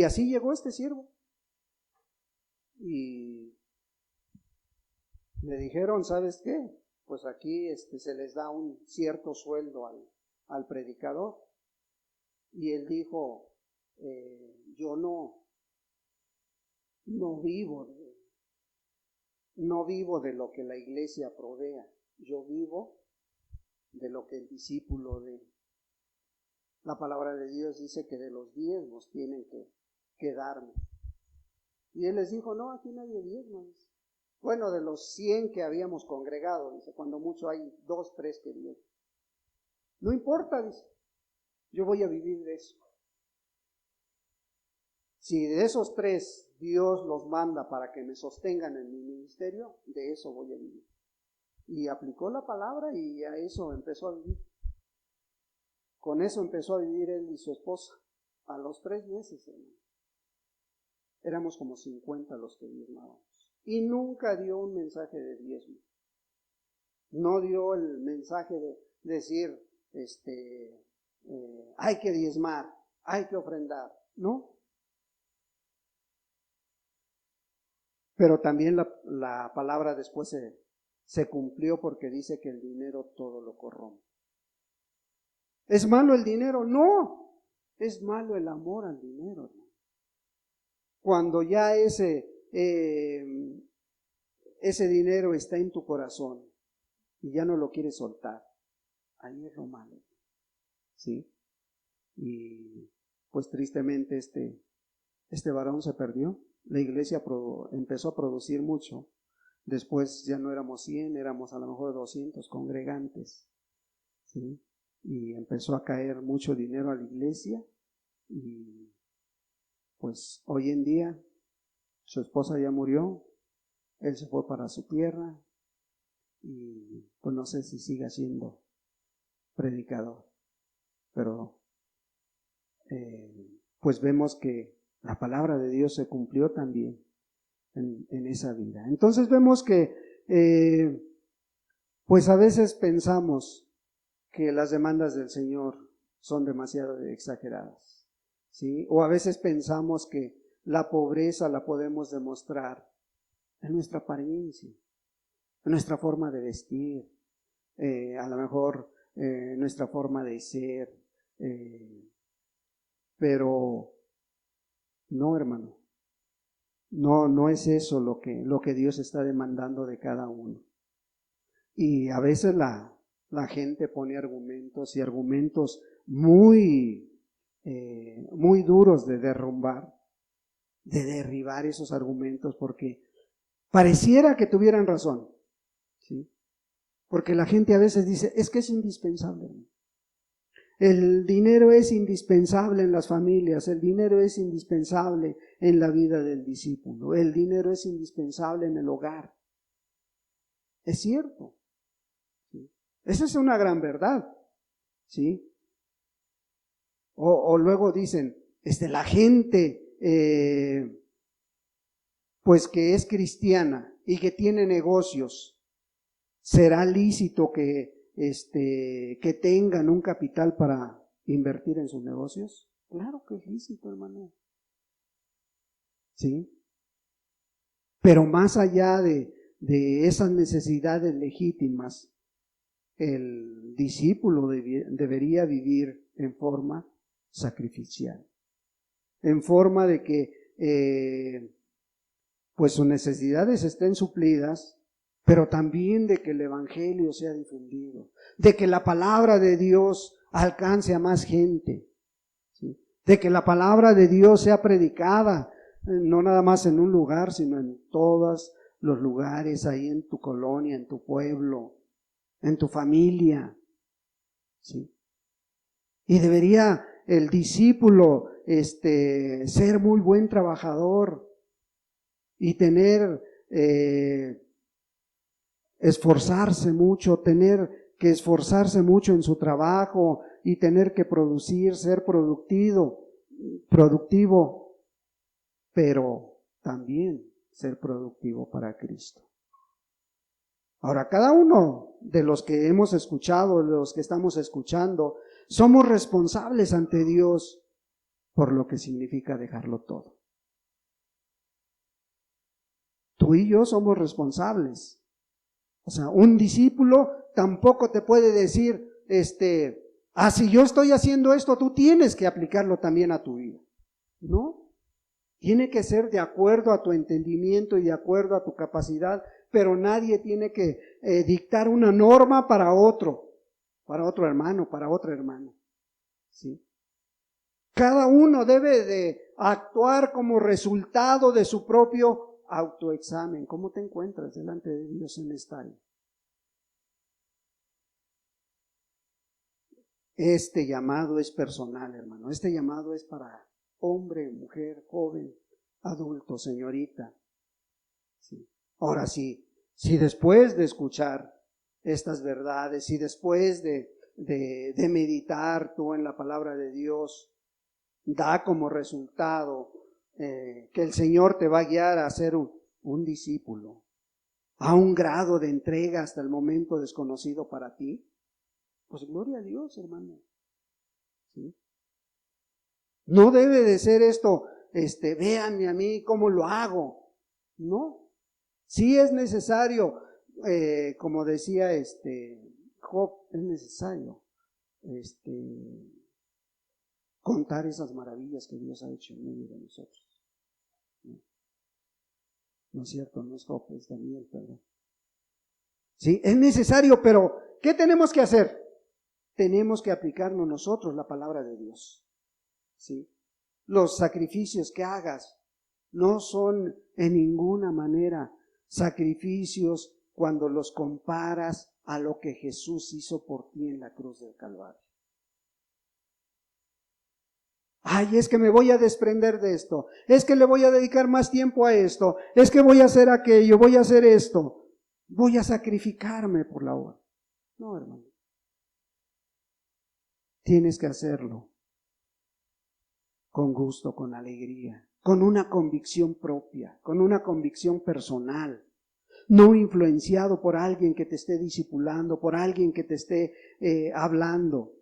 así llegó este siervo. Y le dijeron, ¿sabes qué? Pues aquí se les da un cierto sueldo al predicador. Y él dijo, yo no vivo de lo que la iglesia provea, yo vivo de lo que el discípulo dé. La palabra de Dios dice que de los diezmos tienen que darme. Y él les dijo, no, aquí nadie diezma. Bueno, de los 100 que habíamos congregado, dice, cuando mucho hay 2, 3 que diezman. No importa, dice, yo voy a vivir de eso. Si de esos 3 Dios los manda para que me sostengan en mi ministerio, de eso voy a vivir. Y aplicó la palabra y a eso empezó a vivir. Con eso empezó a vivir él y su esposa. A los 3 meses, hermano, éramos como 50 los que diezmábamos. Y nunca dio un mensaje de diezmo. No dio el mensaje de decir, hay que diezmar, hay que ofrendar. No. Pero también la palabra después se cumplió porque dice que el dinero todo lo corrompe. ¿Es malo el dinero? No, es malo el amor al dinero, hermano. Cuando ya ese dinero está en tu corazón y ya no lo quieres soltar, ahí es lo malo, ¿sí? Y pues tristemente este varón se perdió. La iglesia empezó a producir mucho. Después ya no éramos 100, éramos a lo mejor 200 congregantes, ¿sí? Y empezó a caer mucho dinero a la iglesia y pues hoy en día su esposa ya murió, él se fue para su tierra y pues no sé si siga siendo predicador, pero pues vemos que La palabra de Dios se cumplió también en esa vida. Entonces vemos que pues a veces pensamos que las demandas del Señor son demasiado exageradas, ¿sí? O a veces pensamos que la pobreza la podemos demostrar en nuestra apariencia, en nuestra forma de vestir, a lo mejor nuestra forma de ser, pero no, hermano, no es eso lo que Dios está demandando de cada uno. Y a veces la gente pone argumentos y argumentos muy duros de derribar esos argumentos, porque pareciera que tuvieran razón, ¿sí? Porque la gente a veces dice, es que es indispensable. El dinero es indispensable en las familias, el dinero es indispensable en la vida del discípulo, el dinero es indispensable en el hogar. Es cierto. ¿Sí? Esa es una gran verdad, ¿sí? O luego dicen, la gente pues que es cristiana y que tiene negocios, ¿será lícito que tengan un capital para invertir en sus negocios? Claro que es lícito, hermano. ¿Sí? Pero más allá de esas necesidades legítimas, el discípulo debería vivir en forma sacrificial, en forma de que pues sus necesidades estén suplidas, pero también de que el evangelio sea difundido, de que la palabra de Dios alcance a más gente, ¿sí? De que la palabra de Dios sea predicada, no nada más en un lugar, sino en todos los lugares, ahí en tu colonia, en tu pueblo, en tu familia, ¿sí? Y debería el discípulo ser muy buen trabajador y tener esforzarse mucho, tener que esforzarse mucho en su trabajo y tener que producir, ser productivo, pero también ser productivo para Cristo. Ahora, cada uno de los que hemos escuchado, de los que estamos escuchando, somos responsables ante Dios por lo que significa dejarlo todo. Tú y yo somos responsables. O sea, un discípulo tampoco te puede decir, si yo estoy haciendo esto, tú tienes que aplicarlo también a tu vida. No, tiene que ser de acuerdo a tu entendimiento y de acuerdo a tu capacidad, pero nadie tiene que dictar una norma para otro hermano, para otra hermana, ¿sí? Cada uno debe de actuar como resultado de su propio autoexamen. ¿Cómo te encuentras delante de Dios en esta área? Este llamado es personal, hermano. Este llamado es para hombre, mujer, joven, adulto, señorita. Sí. Ahora sí, si después de escuchar estas verdades, si después de meditar tú en la palabra de Dios, da como resultado que el Señor te va a guiar a ser un discípulo, a un grado de entrega hasta el momento desconocido para ti, pues gloria a Dios, hermano. ¿Sí? No debe de ser esto, véanme a mí cómo lo hago. No. Sí es necesario, como decía Job, es necesario contar esas maravillas que Dios ha hecho en medio de nosotros. No es cierto, no es Job, es Daniel, perdón. Sí, es necesario, pero ¿qué tenemos que hacer? Tenemos que aplicarnos nosotros la palabra de Dios. ¿Sí? Los sacrificios que hagas no son en ninguna manera sacrificios cuando los comparas a lo que Jesús hizo por ti en la cruz del Calvario. Ay, es que me voy a desprender de esto, es que le voy a dedicar más tiempo a esto, es que voy a hacer aquello, voy a hacer esto, voy a sacrificarme por la obra. No, hermano. Tienes que hacerlo con gusto, con alegría, con una convicción propia, con una convicción personal, no influenciado por alguien que te esté discipulando, por alguien que te esté hablando.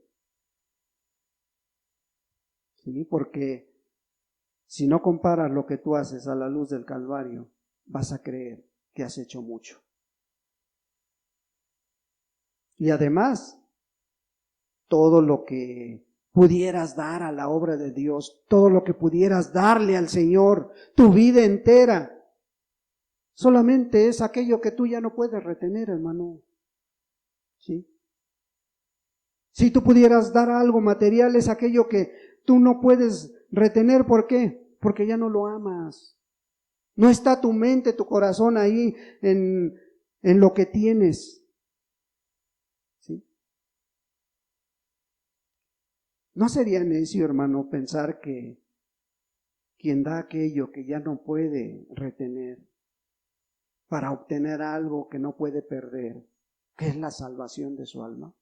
¿Sí? Porque si no comparas lo que tú haces a la luz del Calvario, vas a creer que has hecho mucho. Y además, todo lo que pudieras dar a la obra de Dios, todo lo que pudieras darle al Señor, tu vida entera, solamente es aquello que tú ya no puedes retener, hermano. ¿Sí? Si tú pudieras dar algo material, es aquello que tú no puedes retener. ¿Por qué? Porque ya no lo amas. No está tu mente, tu corazón ahí en lo que tienes. ¿Sí? ¿No sería necio, hermano, pensar que quien da aquello que ya no puede retener para obtener algo que no puede perder, que es la salvación de su alma?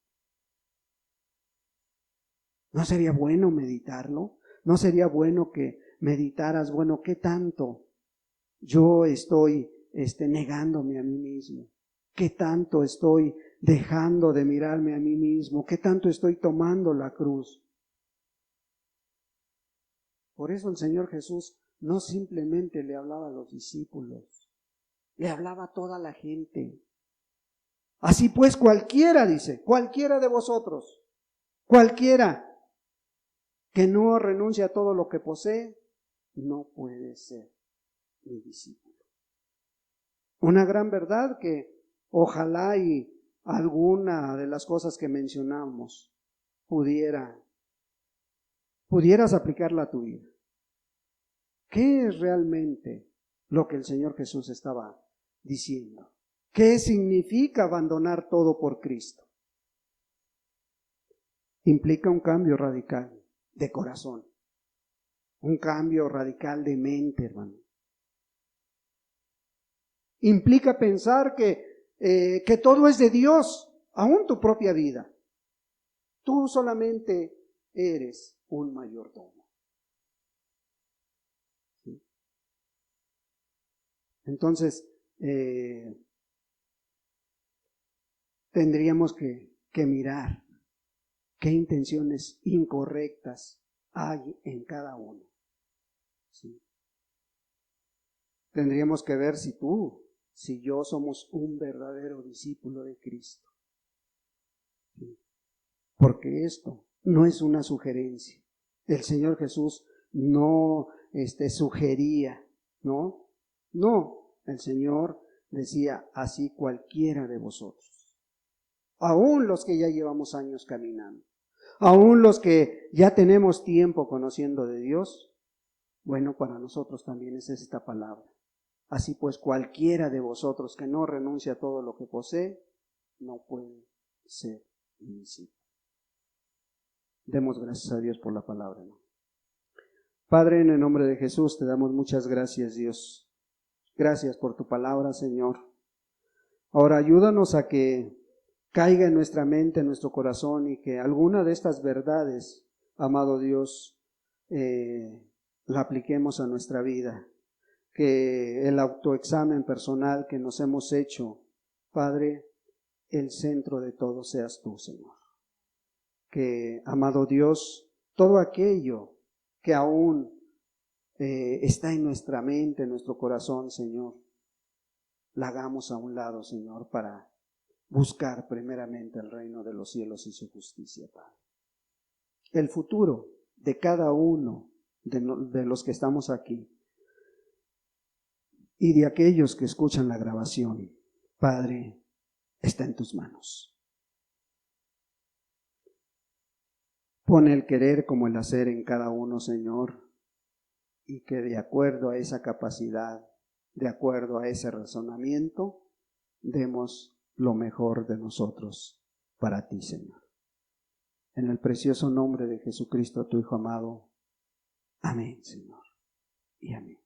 ¿No sería bueno meditarlo? ¿No sería bueno que meditaras, bueno, qué tanto yo estoy negándome a mí mismo? ¿Qué tanto estoy dejando de mirarme a mí mismo? ¿Qué tanto estoy tomando la cruz? Por eso el Señor Jesús no simplemente le hablaba a los discípulos, le hablaba a toda la gente. Así pues, cualquiera, dice, cualquiera de vosotros, cualquiera que no renuncia a todo lo que posee, no puede ser mi discípulo. Una gran verdad que ojalá y alguna de las cosas que mencionamos pudieras aplicarla a tu vida. ¿Qué es realmente lo que el Señor Jesús estaba diciendo? ¿Qué significa abandonar todo por Cristo? Implica un cambio radical de corazón, un cambio radical de mente, hermano. Implica pensar que todo es de Dios, aún tu propia vida. Tú solamente eres un mayordomo. ¿Sí? Entonces, tendríamos que mirar qué intenciones incorrectas hay en cada uno. ¿Sí? Tendríamos que ver si yo somos un verdadero discípulo de Cristo. ¿Sí? Porque esto no es una sugerencia. El Señor Jesús no sugería, ¿no? No, el Señor decía, así cualquiera de vosotros. Aún los que ya llevamos años caminando, aún los que ya tenemos tiempo conociendo de Dios, bueno, para nosotros también es esta palabra. Así pues, cualquiera de vosotros que no renuncia a todo lo que posee, no puede ser mi discípulo. Demos gracias a Dios por la palabra, ¿no? Padre, en el nombre de Jesús te damos muchas gracias, Dios. Gracias por tu palabra, Señor. Ahora ayúdanos a que caiga en nuestra mente, en nuestro corazón, y que alguna de estas verdades, amado Dios, la apliquemos a nuestra vida. Que el autoexamen personal que nos hemos hecho, Padre, el centro de todo seas tú, Señor. Que, amado Dios, todo aquello que aún está en nuestra mente, en nuestro corazón, Señor, la hagamos a un lado, Señor, para buscar primeramente el reino de los cielos y su justicia, Padre. El futuro de cada uno de los que estamos aquí y de aquellos que escuchan la grabación, Padre, está en tus manos. Pon el querer como el hacer en cada uno, Señor, y que de acuerdo a esa capacidad, de acuerdo a ese razonamiento, demos lo mejor de nosotros para ti, Señor. En el precioso nombre de Jesucristo, tu Hijo amado. Amén, Señor. Y amén.